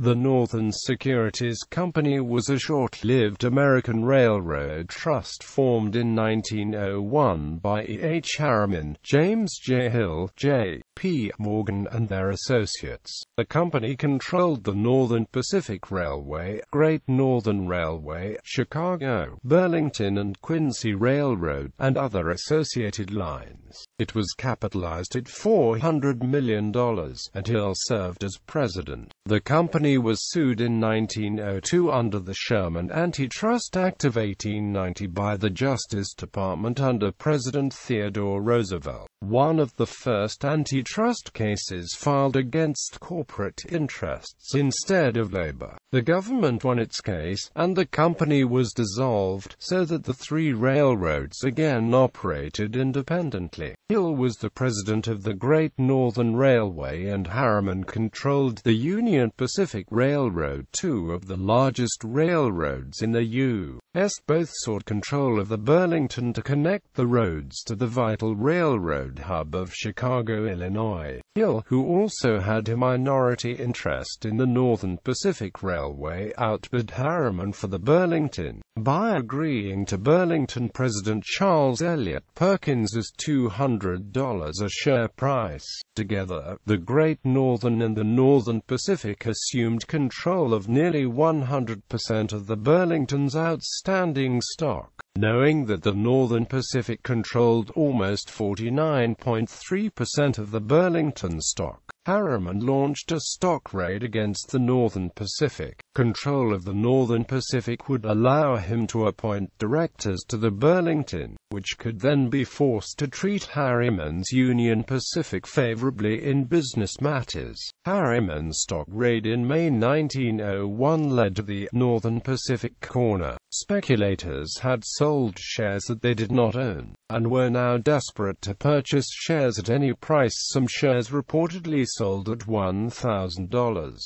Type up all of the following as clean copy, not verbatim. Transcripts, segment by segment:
The Northern Securities Company was a short-lived American railroad trust formed in 1901 by E. H. Harriman, James J. Hill, J. P. Morgan and their associates. The company controlled the Northern Pacific Railway, Great Northern Railway, Chicago, Burlington and Quincy Railroad, and other associated lines. It was capitalized at $400 million, and Hill served as president. The company was sued in 1902 under the Sherman Antitrust Act of 1890 by the Justice Department under President Theodore Roosevelt. One of the first antitrust cases filed against corporate interests instead of labor. The government won its case, and the company was dissolved, so that the three railroads again operated independently. Hill was the president of the Great Northern Railway and Harriman controlled the Union Pacific Railroad, two of the largest railroads in the U.S. Both sought control of the Burlington to connect the roads to the vital railroad hub of Chicago, Illinois. Hill, who also had a minority interest in the Northern Pacific Railway, outbid Harriman for the Burlington. By agreeing to Burlington President Charles Elliott Perkins's $200 a share price. Together, the Great Northern and the Northern Pacific assumed control of nearly 100% of the Burlington's outstanding stock. Knowing that the Northern Pacific controlled almost 49.3% of the Burlington stock, Harriman launched a stock raid against the Northern Pacific. Control of the Northern Pacific would allow him to appoint directors to the Burlington, which could then be forced to treat Harriman's Union Pacific favorably in business matters. Harriman's stock raid in May 1901 led to the Northern Pacific corner. Speculators had sold shares that they did not own, and were now desperate to purchase shares at any price. Some shares reportedly sold at $1,000.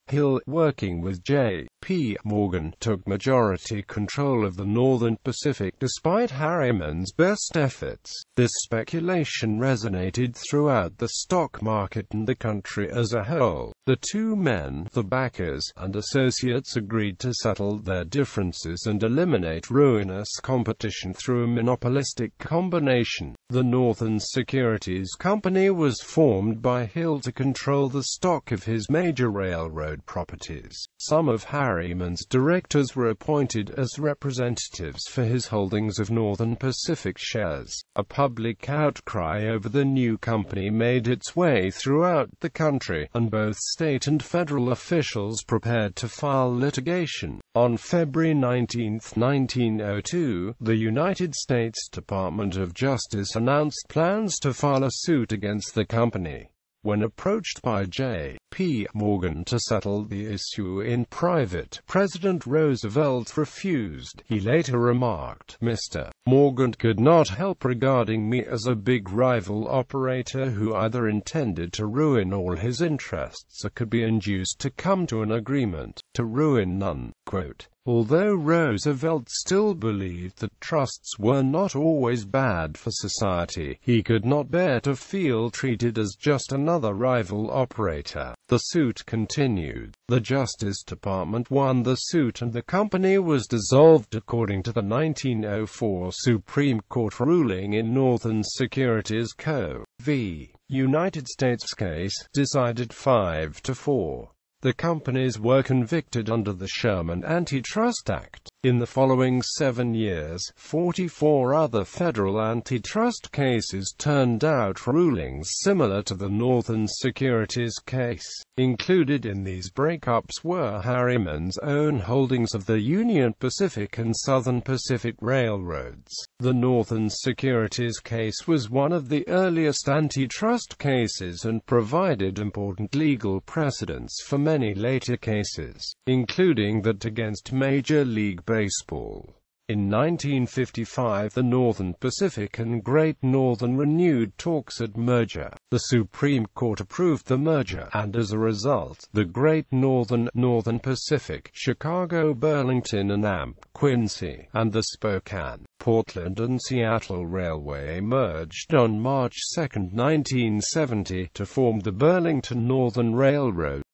Hill, working with J. P. Morgan, took majority control of the Northern Pacific despite Harriman's best efforts. This speculation resonated throughout the stock market and the country as a whole. The two men, the backers, and associates agreed to settle their differences and eliminate ruinous competition through a monopolistic combination. The Northern Securities Company was formed by Hill to control the stock of his major railroad properties. Some of Harriman's directors were appointed as representatives for his holdings of Northern Pacific shares. A public outcry over the new company made its way throughout the country, and both state and federal officials prepared to file litigation. On February 19, 1902, the United States Department of Justice announced plans to file a suit against the company. When approached by J. P. Morgan to settle the issue in private, President Roosevelt refused. He later remarked, "Mr. Morgan could not help regarding me as a big rival operator who either intended to ruin all his interests or could be induced to come to an agreement to ruin none." Quote. Although Roosevelt still believed that trusts were not always bad for society, he could not bear to feel treated as just another rival operator. The suit continued. The Justice Department won the suit and the company was dissolved according to the 1904 Supreme Court ruling in Northern Securities Co. v. United States case, decided 5-4. The companies were convicted under the Sherman Antitrust Act. In the following 7 years, 44 other federal antitrust cases turned out rulings similar to the Northern Securities case. Included in these breakups were Harriman's own holdings of the Union Pacific and Southern Pacific Railroads. The Northern Securities case was one of the earliest antitrust cases and provided important legal precedents for many later cases, including that against Major League Baseball. In 1955, the Northern Pacific and Great Northern renewed talks at merger. The Supreme Court approved the merger, and as a result, the Great Northern, Northern Pacific, Chicago, Burlington and AMP, Quincy, and the Spokane, Portland and Seattle Railway merged on March 2, 1970, to form the Burlington Northern Railroad.